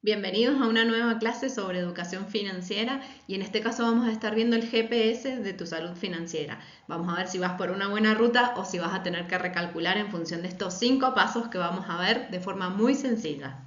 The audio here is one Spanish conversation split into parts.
Bienvenidos a una nueva clase sobre educación financiera y en este caso vamos a estar viendo el GPS de tu salud financiera. Vamos a ver si vas por una buena ruta o si vas a tener que recalcular en función de estos 5 pasos que vamos a ver de forma muy sencilla.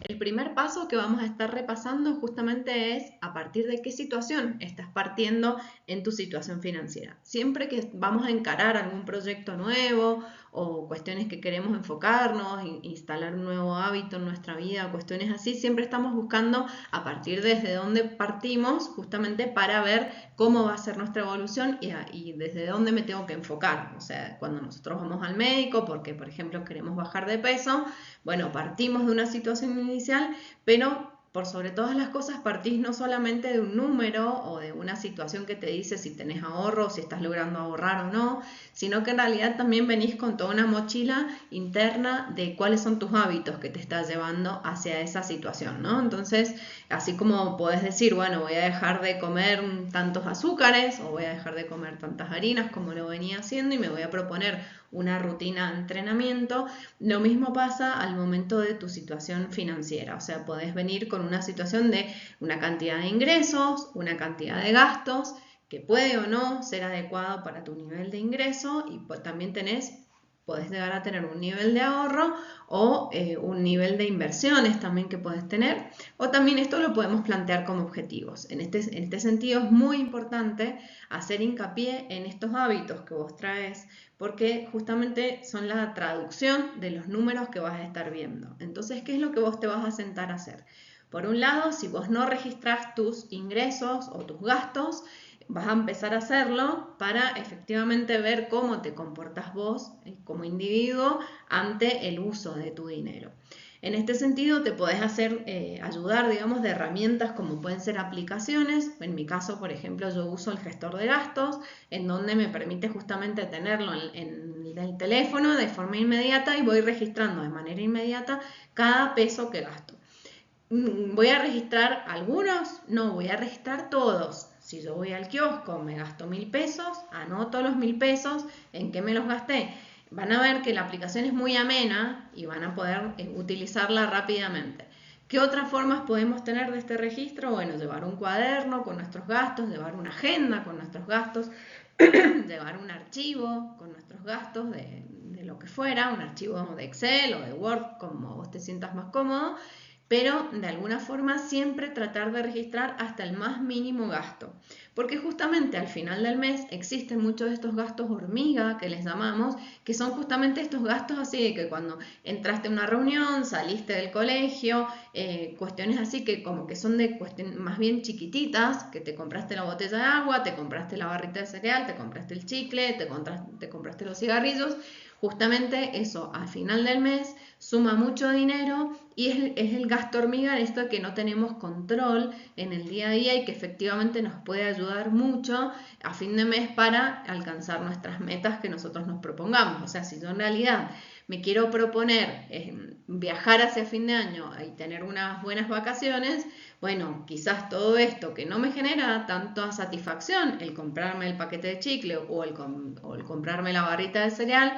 El primer paso que vamos a estar repasando justamente es a partir de qué situación estás partiendo en tu situación financiera. Siempre que vamos a encarar algún proyecto nuevo o cuestiones que queremos enfocarnos, instalar un nuevo hábito en nuestra vida, cuestiones así, siempre estamos buscando a partir desde dónde partimos justamente para ver cómo va a ser nuestra evolución y desde dónde me tengo que enfocar. O sea, cuando nosotros vamos al médico porque, por ejemplo, queremos bajar de peso, bueno, partimos de una situación inicial, pero por sobre todas las cosas partís no solamente de un número o de una situación que te dice si tenés ahorro, si estás logrando ahorrar o no, sino que en realidad también venís con toda una mochila interna de cuáles son tus hábitos que te estás llevando hacia esa situación, ¿no? Entonces, así como podés decir, bueno, voy a dejar de comer tantos azúcares o voy a dejar de comer tantas harinas como lo venía haciendo y me voy a proponer una rutina de entrenamiento, lo mismo pasa al momento de tu situación financiera, o sea, podés venir con una situación de una cantidad de ingresos, una cantidad de gastos, que puede o no ser adecuado para tu nivel de ingreso y también podés llegar a tener un nivel de ahorro o un nivel de inversiones también que podés tener, o también esto lo podemos plantear como objetivos. En este sentido es muy importante hacer hincapié en estos hábitos que vos traes, porque justamente son la traducción de los números que vas a estar viendo. Entonces, ¿qué es lo que vos te vas a sentar a hacer? Por un lado, si vos no registrás tus ingresos o tus gastos, vas a empezar a hacerlo para efectivamente ver cómo te comportas vos como individuo ante el uso de tu dinero. En este sentido te podés ayudar, digamos, de herramientas como pueden ser aplicaciones. En mi caso, por ejemplo, yo uso el gestor de gastos, en donde me permite justamente tenerlo en el teléfono de forma inmediata y voy registrando de manera inmediata cada peso que gasto. ¿Voy a registrar algunos? No, voy a registrar todos. Si yo voy al kiosco, me gasto 1.000 pesos, anoto los 1.000 pesos, en qué me los gasté. Van a ver que la aplicación es muy amena y van a poder utilizarla rápidamente. ¿Qué otras formas podemos tener de este registro? Bueno, llevar un cuaderno con nuestros gastos, llevar una agenda con nuestros gastos, llevar un archivo con nuestros gastos de lo que fuera, un archivo de Excel o de Word, como vos te sientas más cómodo, pero de alguna forma siempre tratar de registrar hasta el más mínimo gasto, porque justamente al final del mes existen muchos de estos gastos hormiga que les llamamos, que son justamente estos gastos así de que cuando entraste a una reunión, saliste del colegio, cuestiones así que como que son de cuestiones más bien chiquititas, que te compraste la botella de agua, te compraste la barrita de cereal, te compraste el chicle, te compraste los cigarrillos. Justamente eso al final del mes suma mucho dinero y es el gasto hormiga, esto de que no tenemos control en el día a día y que efectivamente nos puede ayudar mucho a fin de mes para alcanzar nuestras metas que nosotros nos propongamos. O sea, si yo en realidad me quiero proponer viajar hacia fin de año y tener unas buenas vacaciones, bueno, quizás todo esto que no me genera tanta satisfacción, el comprarme el paquete de chicle o el comprarme la barrita de cereal,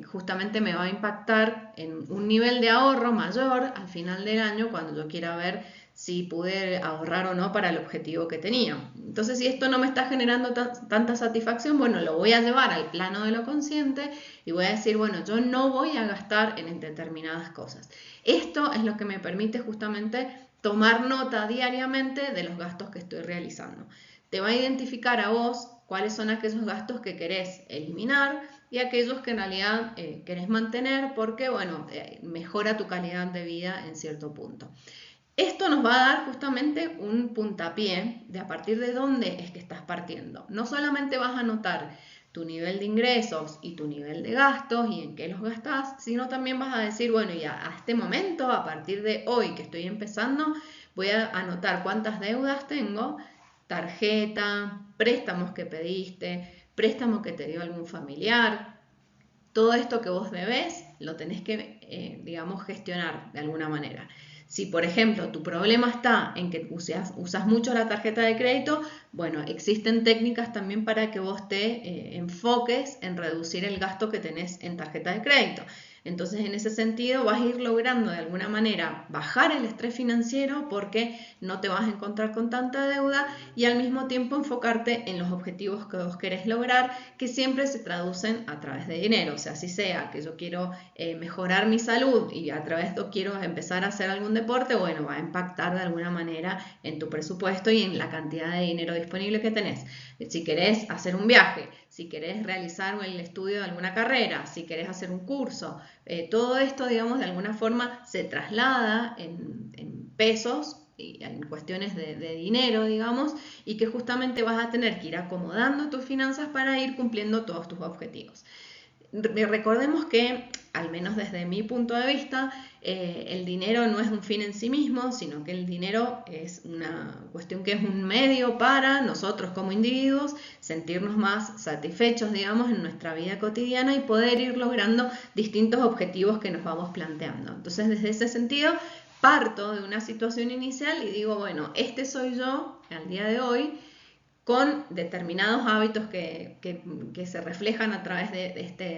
justamente me va a impactar en un nivel de ahorro mayor al final del año cuando yo quiera ver si pude ahorrar o no para el objetivo que tenía. Entonces, si esto no me está generando tanta satisfacción, bueno, lo voy a llevar al plano de lo consciente y voy a decir, bueno, yo no voy a gastar en determinadas cosas. Esto es lo que me permite justamente tomar nota diariamente de los gastos que estoy realizando. Te va a identificar a vos cuáles son aquellos gastos que querés eliminar y aquellos que en realidad querés mantener porque, bueno, mejora tu calidad de vida en cierto punto. Esto nos va a dar justamente un puntapié de a partir de dónde es que estás partiendo. No solamente vas a anotar tu nivel de ingresos y tu nivel de gastos y en qué los gastás, sino también vas a decir, bueno, ya a este momento, a partir de hoy que estoy empezando, voy a anotar cuántas deudas tengo, tarjeta, préstamos que pediste, préstamo que te dio algún familiar. Todo esto que vos debés lo tenés que, digamos, gestionar de alguna manera. Si, por ejemplo, tu problema está en que usas mucho la tarjeta de crédito, bueno, existen técnicas también para que vos te enfoques en reducir el gasto que tenés en tarjeta de crédito. Entonces, en ese sentido, vas a ir logrando de alguna manera bajar el estrés financiero porque no te vas a encontrar con tanta deuda y al mismo tiempo enfocarte en los objetivos que vos querés lograr, que siempre se traducen a través de dinero. O sea, si sea que yo quiero mejorar mi salud y a través de esto quiero empezar a hacer algún deporte, bueno, va a impactar de alguna manera en tu presupuesto y en la cantidad de dinero disponible que tenés. Si querés hacer un viaje, si querés realizar el estudio de alguna carrera, si querés hacer un curso, todo esto, digamos, de alguna forma se traslada en pesos y en cuestiones de dinero, digamos, y que justamente vas a tener que ir acomodando tus finanzas para ir cumpliendo todos tus objetivos. Recordemos que, al menos desde mi punto de vista, el dinero no es un fin en sí mismo, sino que el dinero es una cuestión que es un medio para nosotros como individuos sentirnos más satisfechos, digamos, en nuestra vida cotidiana y poder ir logrando distintos objetivos que nos vamos planteando. Entonces, desde ese sentido, parto de una situación inicial y digo, bueno, este soy yo al día de hoy, con determinados hábitos que se reflejan a través de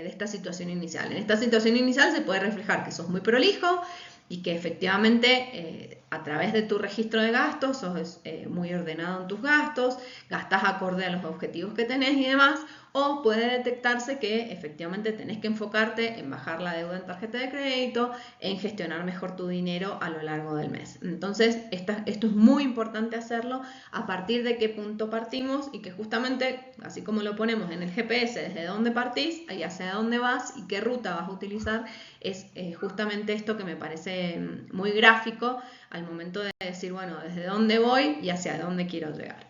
esta situación inicial. En esta situación inicial se puede reflejar que sos muy prolijo y que efectivamente a través de tu registro de gastos sos muy ordenado en tus gastos, gastás acorde a los objetivos que tenés y demás, o puede detectarse que efectivamente tenés que enfocarte en bajar la deuda en tarjeta de crédito, en gestionar mejor tu dinero a lo largo del mes. Entonces, esto es muy importante hacerlo a partir de qué punto partimos y que justamente, así como lo ponemos en el GPS, desde dónde partís y hacia dónde vas y qué ruta vas a utilizar, es justamente esto que me parece muy gráfico al momento de decir, bueno, desde dónde voy y hacia dónde quiero llegar.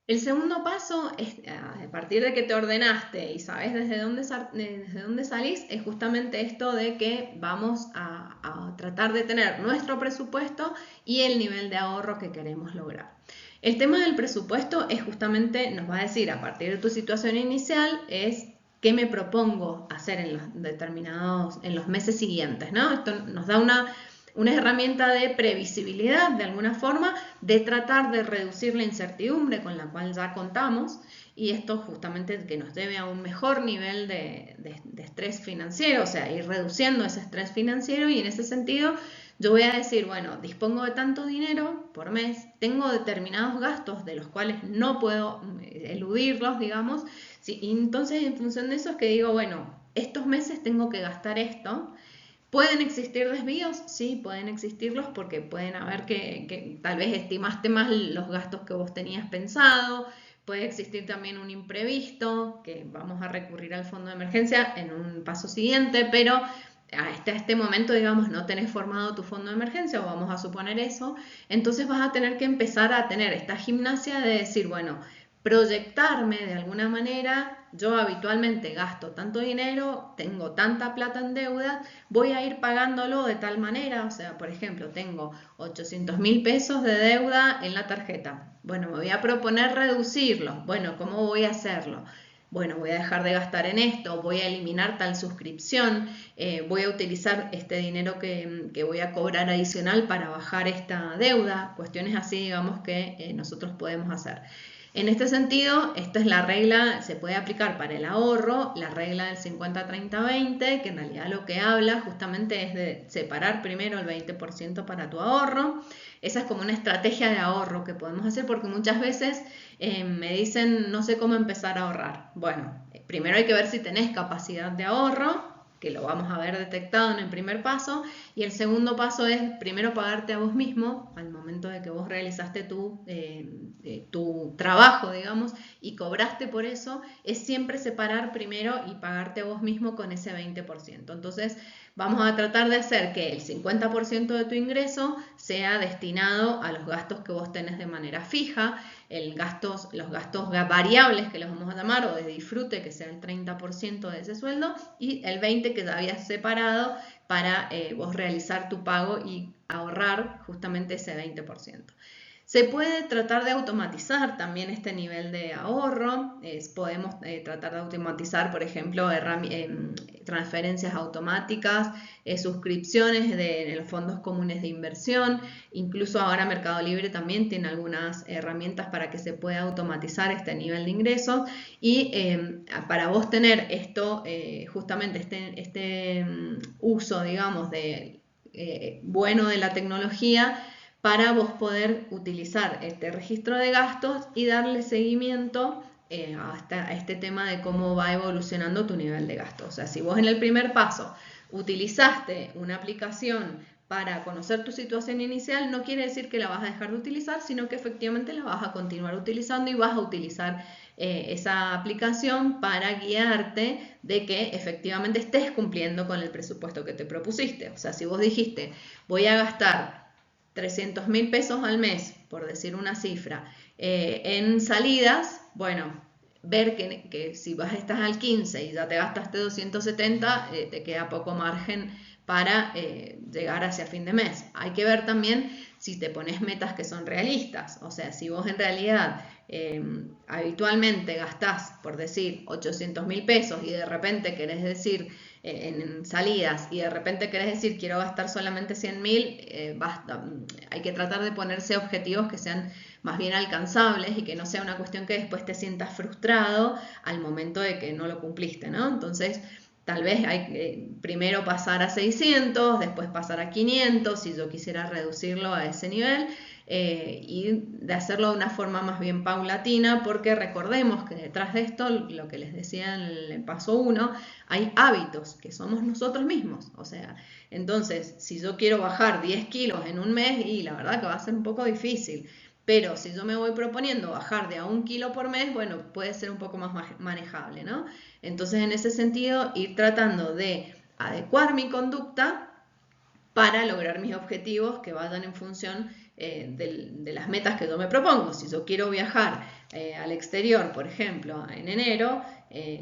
El segundo paso es, a partir de que te ordenaste y sabes desde dónde salís, es justamente esto de que vamos a tratar de tener nuestro presupuesto y el nivel de ahorro que queremos lograr. El tema del presupuesto es justamente, nos va a decir a partir de tu situación inicial, es qué me propongo hacer en los meses siguientes, ¿no? Esto nos da una herramienta de previsibilidad, de alguna forma, de tratar de reducir la incertidumbre con la cual ya contamos, y esto justamente que nos debe a un mejor nivel de estrés financiero, o sea, ir reduciendo ese estrés financiero, y en ese sentido yo voy a decir, bueno, dispongo de tanto dinero por mes, tengo determinados gastos de los cuales no puedo eludirlos, digamos, ¿sí? Y entonces en función de eso es que digo, bueno, estos meses tengo que gastar esto. ¿Pueden existir desvíos? Sí, pueden existirlos porque pueden haber que tal vez estimaste más los gastos que vos tenías pensado, puede existir también un imprevisto, que vamos a recurrir al fondo de emergencia en un paso siguiente, pero hasta este momento, digamos, no tenés formado tu fondo de emergencia, o vamos a suponer eso, entonces vas a tener que empezar a tener esta gimnasia de decir, bueno, proyectarme de alguna manera, yo habitualmente gasto tanto dinero, tengo tanta plata en deuda, voy a ir pagándolo de tal manera, o sea, por ejemplo, tengo 800.000 pesos de deuda en la tarjeta, bueno, me voy a proponer reducirlo, bueno, ¿cómo voy a hacerlo? Bueno, voy a dejar de gastar en esto, voy a eliminar tal suscripción, voy a utilizar este dinero que voy a cobrar adicional para bajar esta deuda, cuestiones así, digamos, que nosotros podemos hacer. En este sentido, esta es la regla, se puede aplicar para el ahorro, la regla del 50-30-20, que en realidad lo que habla justamente es de separar primero el 20% para tu ahorro. Esa es como una estrategia de ahorro que podemos hacer, porque muchas veces me dicen, no sé cómo empezar a ahorrar. Bueno, primero hay que ver si tenés capacidad de ahorro, que lo vamos a ver detectado en el primer paso, y el segundo paso es primero pagarte a vos mismo al momento de que vos realizaste tu trabajo, digamos, y cobraste por eso, es siempre separar primero y pagarte a vos mismo con ese 20%. Entonces vamos a tratar de hacer que el 50% de tu ingreso sea destinado a los gastos que vos tenés de manera fija, los gastos variables, que los vamos a llamar, o de disfrute, que sea el 30% de ese sueldo, y el 20% que ya habías separado para vos realizar tu pago y ahorrar justamente ese 20%. Se puede tratar de automatizar también este nivel de ahorro. Podemos tratar de automatizar, por ejemplo, transferencias automáticas, suscripciones de los fondos comunes de inversión. Incluso ahora Mercado Libre también tiene algunas herramientas para que se pueda automatizar este nivel de ingresos. Y para vos tener esto, justamente este uso, digamos, bueno de la tecnología, para vos poder utilizar este registro de gastos y darle seguimiento a este tema de cómo va evolucionando tu nivel de gasto. O sea, si vos en el primer paso utilizaste una aplicación para conocer tu situación inicial, no quiere decir que la vas a dejar de utilizar, sino que efectivamente la vas a continuar utilizando y vas a utilizar esa aplicación para guiarte de que efectivamente estés cumpliendo con el presupuesto que te propusiste. O sea, si vos dijiste, voy a gastar 300.000 pesos al mes, por decir una cifra, en salidas, bueno, ver que si estás al 15 y ya te gastaste 270, te queda poco margen para llegar hacia fin de mes. Hay que ver también si te pones metas que son realistas. O sea, si vos en realidad habitualmente gastás, por decir, 800.000 pesos y de repente querés decir en salidas y de repente querés decir quiero gastar solamente 100.000, hay que tratar de ponerse objetivos que sean más bien alcanzables y que no sea una cuestión que después te sientas frustrado al momento de que no lo cumpliste, ¿no? Entonces, tal vez hay que primero pasar a 600, después pasar a 500, si yo quisiera reducirlo a ese nivel, y de hacerlo de una forma más bien paulatina, porque recordemos que detrás de esto, lo que les decía en el paso 1, hay hábitos que somos nosotros mismos. O sea, entonces, si yo quiero bajar 10 kilos en un mes, y la verdad que va a ser un poco difícil, pero si yo me voy proponiendo bajar de a 1 kilo por mes, bueno, puede ser un poco más manejable, ¿no? Entonces, en ese sentido, ir tratando de adecuar mi conducta para lograr mis objetivos que vayan en función de las metas que yo me propongo. Si yo quiero viajar al exterior, por ejemplo, en enero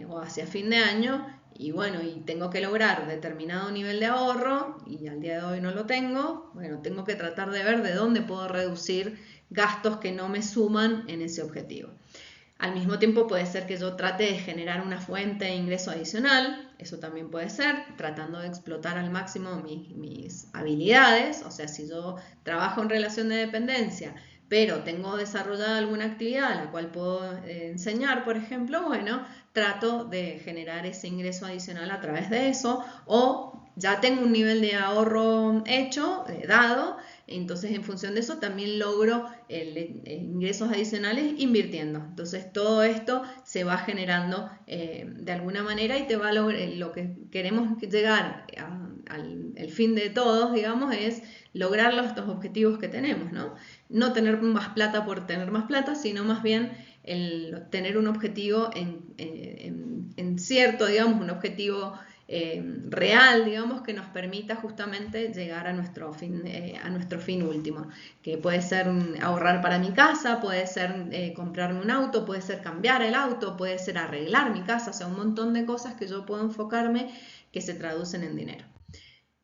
o hacia fin de año, y bueno, y tengo que lograr determinado nivel de ahorro, y al día de hoy no lo tengo, bueno, tengo que tratar de ver de dónde puedo reducir gastos que no me suman en ese objetivo. Al mismo tiempo puede ser que yo trate de generar una fuente de ingreso adicional, eso también puede ser, tratando de explotar al máximo mis habilidades. O sea, si yo trabajo en relación de dependencia, pero tengo desarrollada alguna actividad a la cual puedo enseñar, por ejemplo, bueno, trato de generar ese ingreso adicional a través de eso, o ya tengo un nivel de ahorro hecho, dado, entonces en función de eso también logro ingresos adicionales invirtiendo. Entonces todo esto se va generando de alguna manera y te va a lograr, lo que queremos llegar al fin de todos, digamos, es lograr los objetivos que tenemos, ¿no? No tener más plata por tener más plata, sino más bien tener un objetivo en cierto, digamos, un objetivo real, digamos, que nos permita justamente llegar a nuestro fin último, que puede ser ahorrar para mi casa, puede ser comprarme un auto, puede ser cambiar el auto, puede ser arreglar mi casa, o sea, un montón de cosas que yo puedo enfocarme que se traducen en dinero.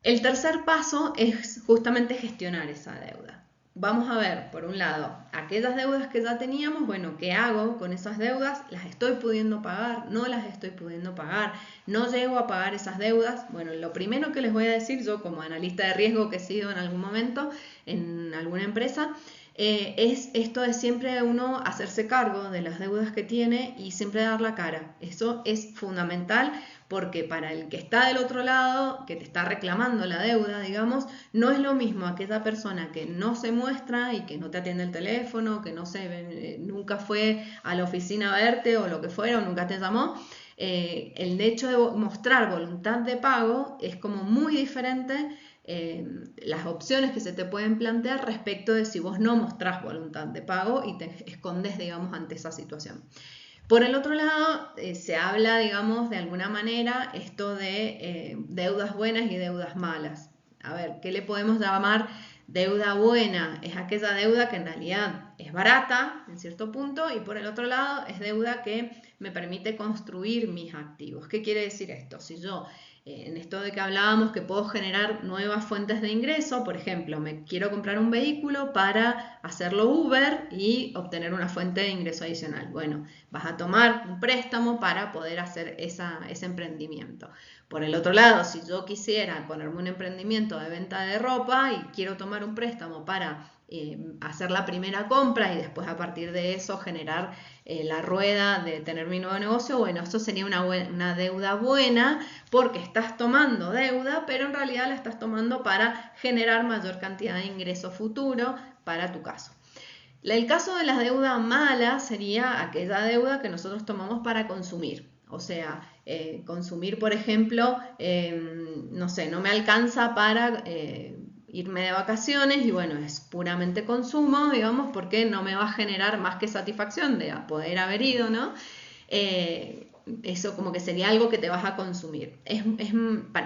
El tercer paso es justamente gestionar esa deuda. Vamos a ver, por un lado, aquellas deudas que ya teníamos, bueno, ¿qué hago con esas deudas? ¿Las estoy pudiendo pagar? ¿No las estoy pudiendo pagar? ¿No llego a pagar esas deudas? Bueno, lo primero que les voy a decir yo como analista de riesgo que he sido en algún momento en alguna empresa, es esto de siempre uno hacerse cargo de las deudas que tiene y siempre dar la cara. Eso es fundamental, porque para el que está del otro lado, que te está reclamando la deuda, digamos, no es lo mismo aquella persona que no se muestra y que no te atiende el teléfono, que nunca fue a la oficina a verte o lo que fuera, o nunca te llamó. El hecho de mostrar voluntad de pago es como muy diferente las opciones que se te pueden plantear respecto de si vos no mostrás voluntad de pago y te escondes, digamos, ante esa situación. Por el otro lado, se habla, digamos, de alguna manera esto de deudas buenas y deudas malas. A ver, ¿qué le podemos llamar deuda buena? Es aquella deuda que en realidad es barata en cierto punto, y por el otro lado es deuda que me permite construir mis activos. ¿Qué quiere decir esto? Si yo En esto de que hablábamos que puedo generar nuevas fuentes de ingreso, por ejemplo, me quiero comprar un vehículo para hacerlo Uber y obtener una fuente de ingreso adicional. Bueno, vas a tomar un préstamo para poder hacer ese emprendimiento. Por el otro lado, si yo quisiera ponerme un emprendimiento de venta de ropa y quiero tomar un préstamo para hacer la primera compra y después a partir de eso generar la rueda de tener mi nuevo negocio, bueno, eso sería una deuda buena porque estás tomando deuda, pero en realidad la estás tomando para generar mayor cantidad de ingreso futuro para tu caso. El caso de la deuda mala sería aquella deuda que nosotros tomamos para consumir. O sea, consumir, por ejemplo, no sé, no me alcanza para irme de vacaciones y bueno, es puramente consumo, digamos, porque no me va a generar más que satisfacción de poder haber ido, ¿no? Eso como que sería algo que te vas a consumir.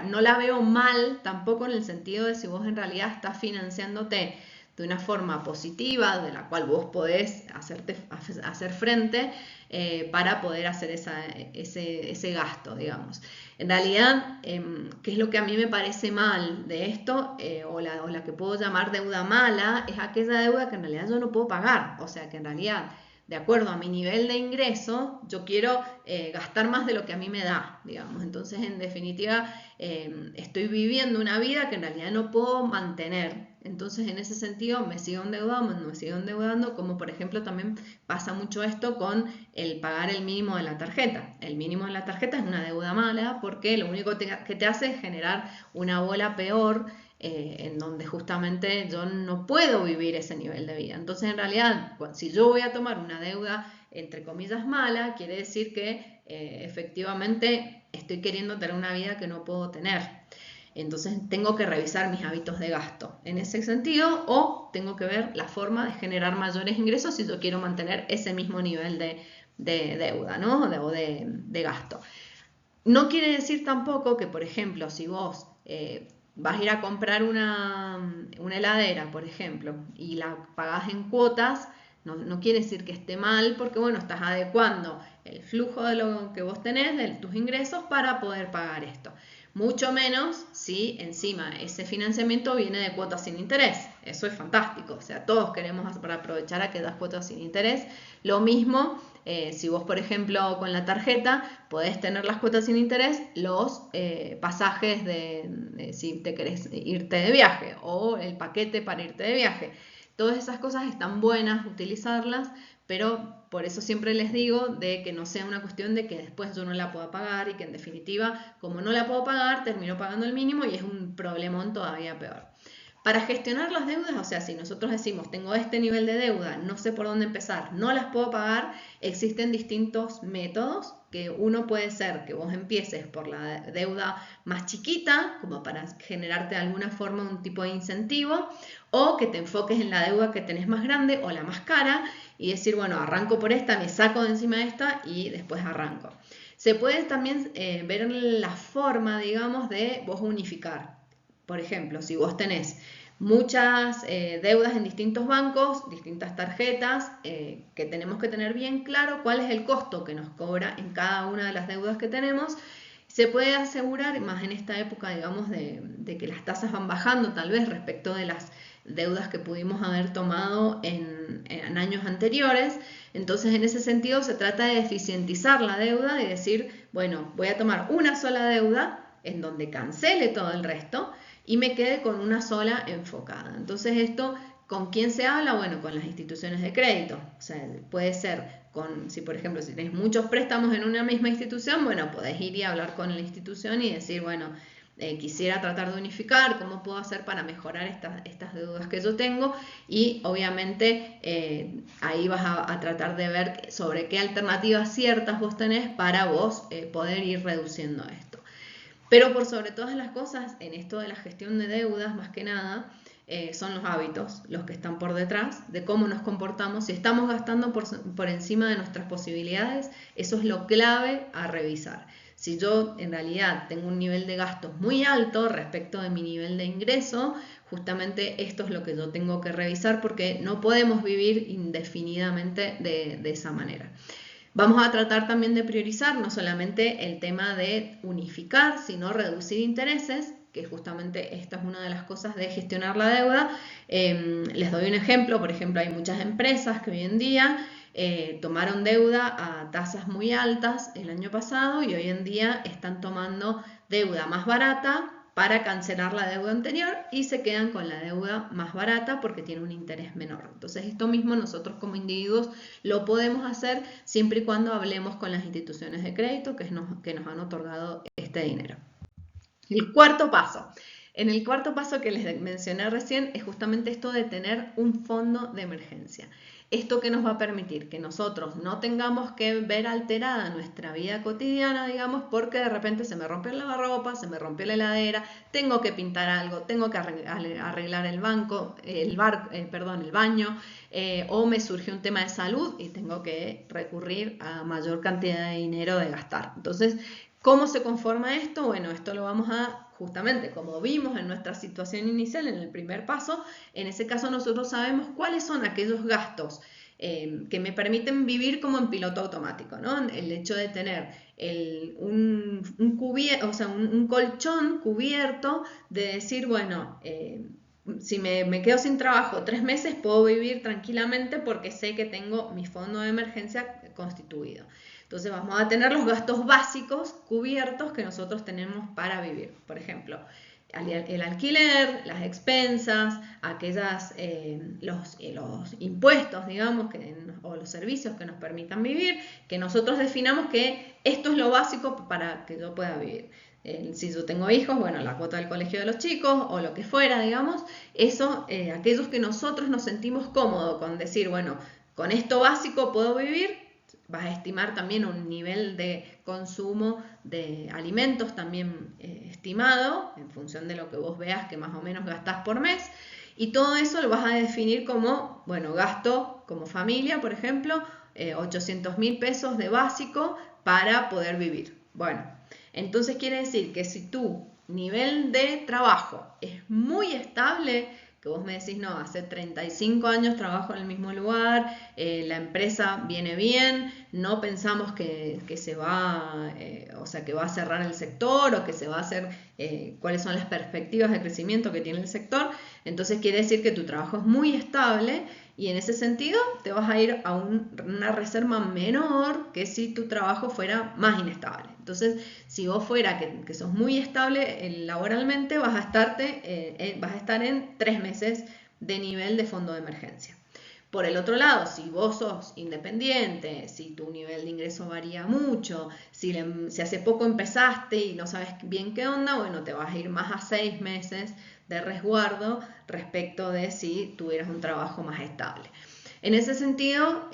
No la veo mal tampoco en el sentido de si vos en realidad estás financiándote de una forma positiva, de la cual vos podés hacer frente para poder hacer ese gasto, digamos. En realidad, ¿qué es lo que a mí me parece mal de esto? O la que puedo llamar deuda mala, es aquella deuda que en realidad yo no puedo pagar. O sea, que en realidad, de acuerdo a mi nivel de ingreso, yo quiero gastar más de lo que a mí me da, digamos. Entonces, en definitiva, estoy viviendo una vida que en realidad no puedo mantener. Entonces, en ese sentido, me sigo endeudando, como por ejemplo también pasa mucho esto con el pagar el mínimo de la tarjeta. El mínimo de la tarjeta es una deuda mala porque lo único que te hace es generar una bola peor en donde justamente yo no puedo vivir ese nivel de vida. Entonces, en realidad, si yo voy a tomar una deuda, entre comillas, mala, quiere decir que efectivamente estoy queriendo tener una vida que no puedo tener. Entonces tengo que revisar mis hábitos de gasto en ese sentido o tengo que ver la forma de generar mayores ingresos si yo quiero mantener ese mismo nivel de deuda, ¿no? O de gasto. No quiere decir tampoco que, por ejemplo, si vos vas a ir a comprar una heladera, por ejemplo, y la pagás en cuotas, no quiere decir que esté mal porque, bueno, estás adecuando el flujo de lo que vos tenés, de tus ingresos, para poder pagar esto. Mucho menos si encima ese financiamiento viene de cuotas sin interés. Eso es fantástico. O sea, todos queremos aprovechar a que das cuotas sin interés. Lo mismo, si vos, por ejemplo, con la tarjeta podés tener las cuotas sin interés, los pasajes si te querés irte de viaje o el paquete para irte de viaje. Todas esas cosas están buenas utilizarlas, pero por eso siempre les digo de que no sea una cuestión de que después yo no la pueda pagar y que en definitiva, como no la puedo pagar, termino pagando el mínimo y es un problemón todavía peor. Para gestionar las deudas, o sea, si nosotros decimos, tengo este nivel de deuda, no sé por dónde empezar, no las puedo pagar, existen distintos métodos, que uno puede ser que vos empieces por la deuda más chiquita, como para generarte de alguna forma un tipo de incentivo, o que te enfoques en la deuda que tenés más grande o la más cara y decir, bueno, arranco por esta, me saco de encima de esta y después arranco. Se puede también ver la forma, digamos, de vos unificar. Por ejemplo, si vos tenés muchas deudas en distintos bancos, distintas tarjetas, que tenemos que tener bien claro cuál es el costo que nos cobra en cada una de las deudas que tenemos. Se puede asegurar, más en esta época, digamos, de que las tasas van bajando tal vez respecto de las deudas que pudimos haber tomado en años anteriores. Entonces, en ese sentido, se trata de eficientizar la deuda y decir, bueno, voy a tomar una sola deuda en donde cancele todo el resto y me quede con una sola enfocada. Entonces, esto, ¿con quién se habla? Bueno, con las instituciones de crédito. O sea, puede ser si por ejemplo, si tenés muchos préstamos en una misma institución, bueno, podés ir y hablar con la institución y decir, bueno, quisiera tratar de unificar, cómo puedo hacer para mejorar estas deudas que yo tengo y obviamente ahí vas a tratar de ver sobre qué alternativas ciertas vos tenés para vos poder ir reduciendo esto. Pero por sobre todas las cosas, en esto de la gestión de deudas, más que nada, son los hábitos los que están por detrás de cómo nos comportamos. Si estamos gastando por encima de nuestras posibilidades, eso es lo clave a revisar. Si yo en realidad tengo un nivel de gastos muy alto respecto de mi nivel de ingreso, justamente esto es lo que yo tengo que revisar porque no podemos vivir indefinidamente de esa manera. Vamos a tratar también de priorizar no solamente el tema de unificar, sino reducir intereses, que justamente esta es una de las cosas de gestionar la deuda. Les doy un ejemplo, por ejemplo, hay muchas empresas que hoy en día tomaron deuda a tasas muy altas el año pasado y hoy en día están tomando deuda más barata para cancelar la deuda anterior y se quedan con la deuda más barata porque tiene un interés menor. Entonces esto mismo nosotros como individuos lo podemos hacer siempre y cuando hablemos con las instituciones de crédito que nos han otorgado este dinero. El cuarto paso. En el cuarto paso que les mencioné recién es justamente esto de tener un fondo de emergencia. Esto que nos va a permitir que nosotros no tengamos que ver alterada nuestra vida cotidiana, digamos, porque de repente se me rompió el lavarropa, se me rompió la heladera, tengo que pintar algo, tengo que arreglar el baño, o me surgió un tema de salud y tengo que recurrir a mayor cantidad de dinero de gastar. Entonces, ¿cómo se conforma esto? Bueno, esto lo vamos a, justamente como vimos en nuestra situación inicial, en el primer paso, en ese caso nosotros sabemos cuáles son aquellos gastos que me permiten vivir como en piloto automático, ¿no? El hecho de tener un colchón cubierto, de decir, bueno, si me quedo sin trabajo 3 meses, puedo vivir tranquilamente porque sé que tengo mi fondo de emergencia constituido. Entonces vamos a tener los gastos básicos cubiertos que nosotros tenemos para vivir. Por ejemplo, el alquiler, las expensas, los impuestos, digamos, o los servicios que nos permitan vivir, que nosotros definamos que esto es lo básico para que yo pueda vivir. Si yo tengo hijos, bueno, la cuota del colegio de los chicos o lo que fuera, digamos, eso, aquellos que nosotros nos sentimos cómodos con decir, bueno, con esto básico puedo vivir. Vas a estimar también un nivel de consumo de alimentos también estimado en función de lo que vos veas que más o menos gastás por mes, y todo eso lo vas a definir como, bueno, gasto como familia, por ejemplo, 800.000 pesos de básico para poder vivir. Bueno, entonces quiere decir que si tu nivel de trabajo es muy estable, que vos me decís, no, hace 35 años trabajo en el mismo lugar, la empresa viene bien, no pensamos que se va, que va a cerrar el sector o que se va a hacer, cuáles son las perspectivas de crecimiento que tiene el sector, entonces quiere decir que tu trabajo es muy estable y en ese sentido te vas a ir a una reserva menor que si tu trabajo fuera más inestable. Entonces, si vos fuera que sos muy estable laboralmente, vas a estar en 3 meses de nivel de fondo de emergencia. Por el otro lado, si vos sos independiente, si tu nivel de ingreso varía mucho, si hace poco empezaste y no sabes bien qué onda, bueno, te vas a ir más a 6 meses de resguardo respecto de si tuvieras un trabajo más estable. En ese sentido,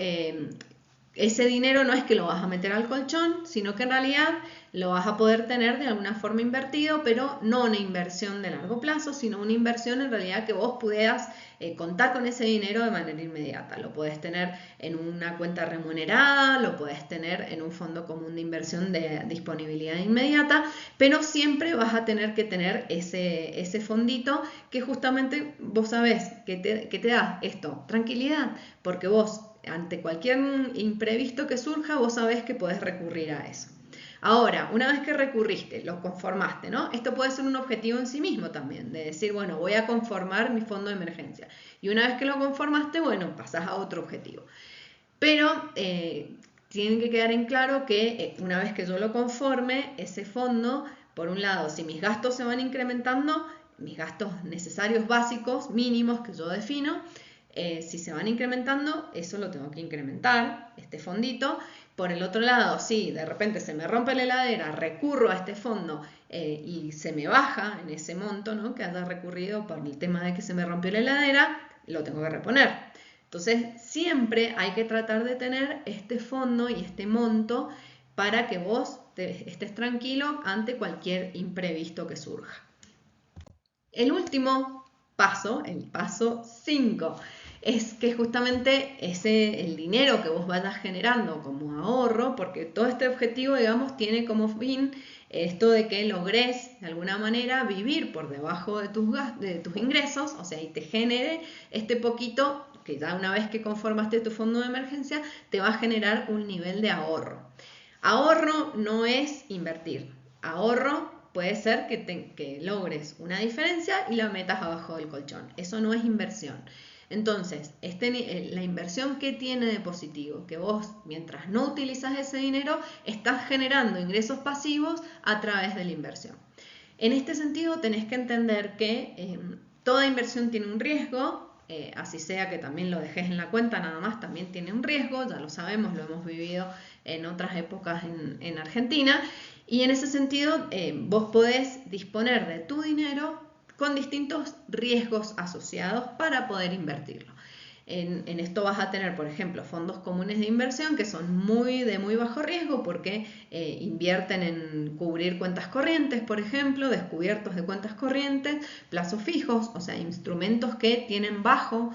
ese dinero no es que lo vas a meter al colchón, sino que en realidad lo vas a poder tener de alguna forma invertido, pero no una inversión de largo plazo, sino una inversión en realidad que vos puedas contar con ese dinero de manera inmediata. Lo puedes tener en una cuenta remunerada, lo puedes tener en un fondo común de inversión de disponibilidad inmediata, pero siempre vas a tener que tener ese fondito que justamente vos sabés que te da esto, tranquilidad, porque vos ante cualquier imprevisto que surja, vos sabés que podés recurrir a eso. Ahora, una vez que recurriste, lo conformaste, ¿no? Esto puede ser un objetivo en sí mismo también, de decir, bueno, voy a conformar mi fondo de emergencia. Y una vez que lo conformaste, bueno, pasás a otro objetivo. Pero tienen que quedar en claro que una vez que yo lo conforme, ese fondo, por un lado, si mis gastos se van incrementando, mis gastos necesarios básicos, mínimos que yo defino, si se van incrementando, eso lo tengo que incrementar, este fondito. Por el otro lado, si de repente se me rompe la heladera, recurro a este fondo y se me baja en ese monto, ¿no?, que haya recurrido por el tema de que se me rompió la heladera, lo tengo que reponer. Entonces, siempre hay que tratar de tener este fondo y este monto para que vos estés tranquilo ante cualquier imprevisto que surja. El último paso, el paso 5, es que justamente el dinero que vos vayas generando como ahorro, porque todo este objetivo, digamos, tiene como fin esto de que logres de alguna manera vivir por debajo de tus ingresos, o sea, y te genere este poquito que ya una vez que conformaste tu fondo de emergencia te va a generar un nivel de ahorro. Ahorro no es invertir. Ahorro puede ser que logres una diferencia y la metas abajo del colchón. Eso no es inversión. Entonces, la inversión que tiene de positivo, que vos mientras no utilizas ese dinero, estás generando ingresos pasivos a través de la inversión. En este sentido, tenés que entender que toda inversión tiene un riesgo, así sea que también lo dejes en la cuenta, nada más también tiene un riesgo, ya lo sabemos, lo hemos vivido en otras épocas en Argentina, y en ese sentido vos podés disponer de tu dinero con distintos riesgos asociados para poder invertirlo. En esto vas a tener, por ejemplo, fondos comunes de inversión que son de muy bajo riesgo porque invierten en cubrir cuentas corrientes, por ejemplo, descubiertos de cuentas corrientes, plazos fijos, o sea, instrumentos que tienen bajo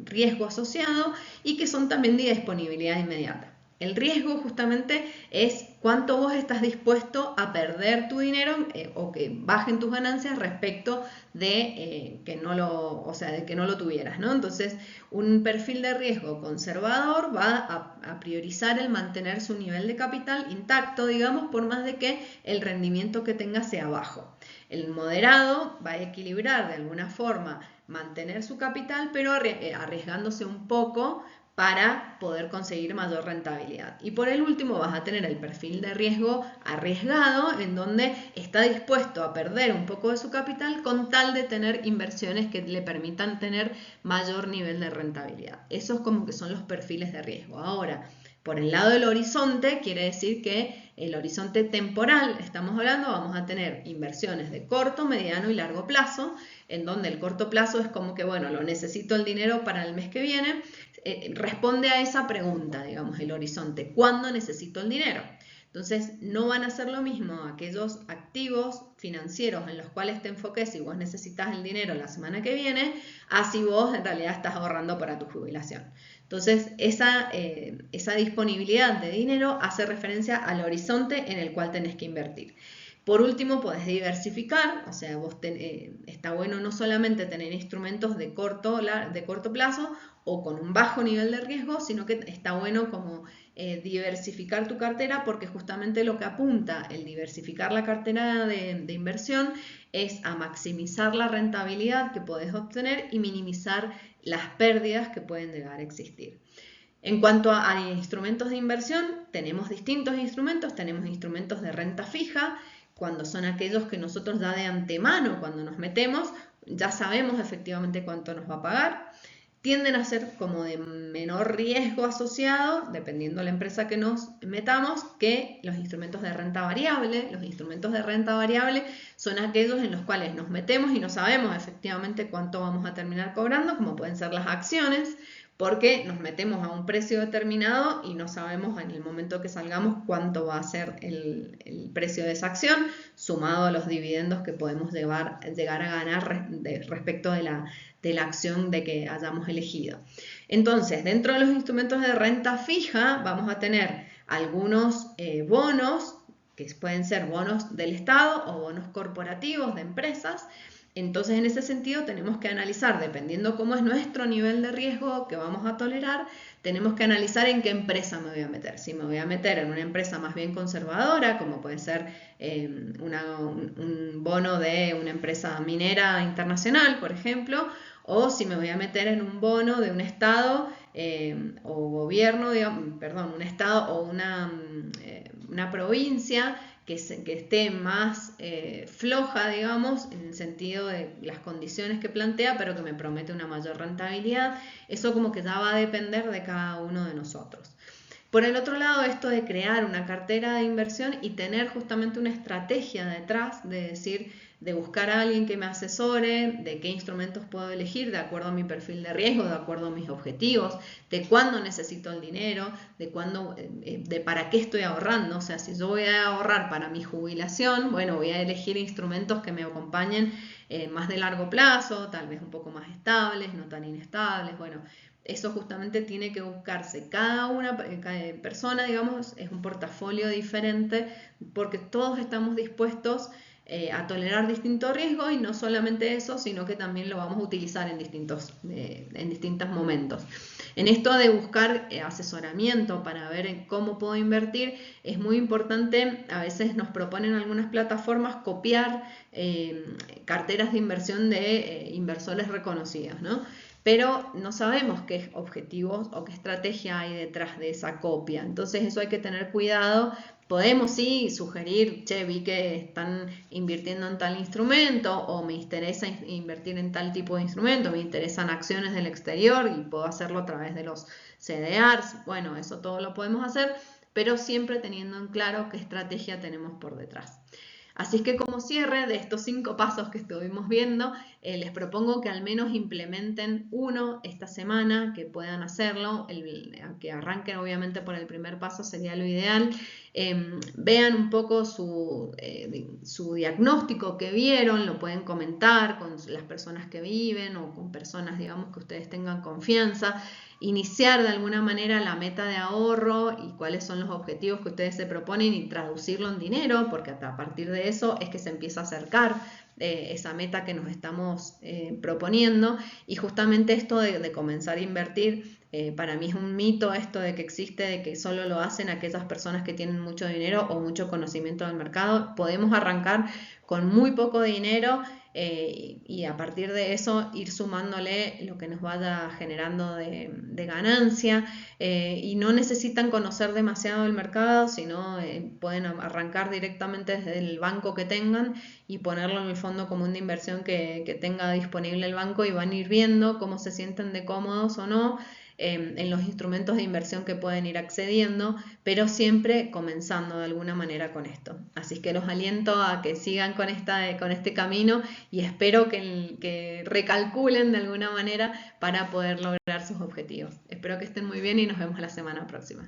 riesgo asociado y que son también de disponibilidad inmediata. El riesgo justamente es cuánto vos estás dispuesto a perder tu dinero o que bajen tus ganancias respecto de que no lo tuvieras, ¿no? Entonces, un perfil de riesgo conservador va a priorizar el mantener su nivel de capital intacto, digamos, por más de que el rendimiento que tenga sea bajo. El moderado va a equilibrar de alguna forma mantener su capital, pero arriesgándose un poco para poder conseguir mayor rentabilidad. Y por el último vas a tener el perfil de riesgo arriesgado, en donde está dispuesto a perder un poco de su capital con tal de tener inversiones que le permitan tener mayor nivel de rentabilidad. Esos como que son los perfiles de riesgo. Ahora, por el lado del horizonte, quiere decir que el horizonte temporal, estamos hablando, vamos a tener inversiones de corto, mediano y largo plazo, en donde el corto plazo es como que, bueno, lo necesito el dinero para el mes que viene. Responde a esa pregunta, digamos, el horizonte, ¿cuándo necesito el dinero? Entonces, no van a ser lo mismo aquellos activos financieros en los cuales te enfoques si vos necesitas el dinero la semana que viene, a si vos en realidad estás ahorrando para tu jubilación. Entonces, esa disponibilidad de dinero hace referencia al horizonte en el cual tenés que invertir. Por último, podés diversificar, o sea, está bueno no solamente tener instrumentos de corto plazo o con un bajo nivel de riesgo, sino que está bueno como diversificar tu cartera, porque justamente lo que apunta el diversificar la cartera de inversión es a maximizar la rentabilidad que podés obtener y minimizar las pérdidas que pueden llegar a existir. En cuanto a instrumentos de inversión, tenemos distintos instrumentos. Tenemos instrumentos de renta fija, cuando son aquellos que nosotros ya de antemano, cuando nos metemos, ya sabemos efectivamente cuánto nos va a pagar. Tienden a ser como de menor riesgo asociado, dependiendo de la empresa que nos metamos, que los instrumentos de renta variable. Los instrumentos de renta variable son aquellos en los cuales nos metemos y no sabemos efectivamente cuánto vamos a terminar cobrando, como pueden ser las acciones, porque nos metemos a un precio determinado y no sabemos en el momento que salgamos cuánto va a ser el precio de esa acción, sumado a los dividendos que podemos llegar a ganar respecto de la acción de que hayamos elegido. Entonces, dentro de los instrumentos de renta fija vamos a tener algunos bonos, que pueden ser bonos del Estado o bonos corporativos de empresas. Entonces, en ese sentido, tenemos que analizar, dependiendo cómo es nuestro nivel de riesgo que vamos a tolerar, tenemos que analizar en qué empresa me voy a meter. Si me voy a meter en una empresa más bien conservadora, como puede ser un bono de una empresa minera internacional, por ejemplo, o si me voy a meter en un bono de un estado o gobierno, un estado o una provincia que esté más floja, digamos, en el sentido de las condiciones que plantea, pero que me promete una mayor rentabilidad. Eso como que ya va a depender de cada uno de nosotros. Por el otro lado, esto de crear una cartera de inversión y tener justamente una estrategia detrás, de decir, de buscar a alguien que me asesore, de qué instrumentos puedo elegir de acuerdo a mi perfil de riesgo, de acuerdo a mis objetivos, de cuándo necesito el dinero, de para qué estoy ahorrando. O sea, si yo voy a ahorrar para mi jubilación, bueno, voy a elegir instrumentos que me acompañen más de largo plazo, tal vez un poco más estables, no tan inestables. Bueno, eso justamente tiene que buscarse. Cada persona, digamos, es un portafolio diferente porque todos estamos dispuestos a tolerar distintos riesgos y no solamente eso, sino que también lo vamos a utilizar en distintos momentos. En esto de buscar asesoramiento para ver cómo puedo invertir, es muy importante, a veces nos proponen algunas plataformas copiar carteras de inversión de inversores reconocidos, ¿no? Pero no sabemos qué objetivos o qué estrategia hay detrás de esa copia. Entonces eso hay que tener cuidado. Podemos sí sugerir, che, vi que están invirtiendo en tal instrumento o me interesa invertir en tal tipo de instrumento, me interesan acciones del exterior y puedo hacerlo a través de los CDRs. Bueno, eso todo lo podemos hacer, pero siempre teniendo en claro qué estrategia tenemos por detrás. Así es que como cierre de estos 5 pasos que estuvimos viendo, les propongo que al menos implementen uno esta semana, que puedan hacerlo, que arranquen obviamente por el primer paso sería lo ideal. Vean un poco su diagnóstico que vieron, lo pueden comentar con las personas que viven o con personas, digamos, que ustedes tengan confianza. Iniciar de alguna manera la meta de ahorro y cuáles son los objetivos que ustedes se proponen y traducirlo en dinero, porque a partir de eso es que se empieza a acercar esa meta que nos estamos proponiendo. Y justamente esto de comenzar a invertir, para mí es un mito esto de que existe, de que solo lo hacen aquellas personas que tienen mucho dinero o mucho conocimiento del mercado. Podemos arrancar con muy poco dinero y a partir de eso ir sumándole lo que nos vaya generando de ganancia, y no necesitan conocer demasiado el mercado, sino pueden arrancar directamente desde el banco que tengan y ponerlo en el fondo común de inversión que tenga disponible el banco, y van a ir viendo cómo se sienten de cómodos o no en los instrumentos de inversión que pueden ir accediendo, pero siempre comenzando de alguna manera con esto. Así que los aliento a que sigan con este camino y espero que recalculen de alguna manera para poder lograr sus objetivos. Espero que estén muy bien y nos vemos la semana próxima.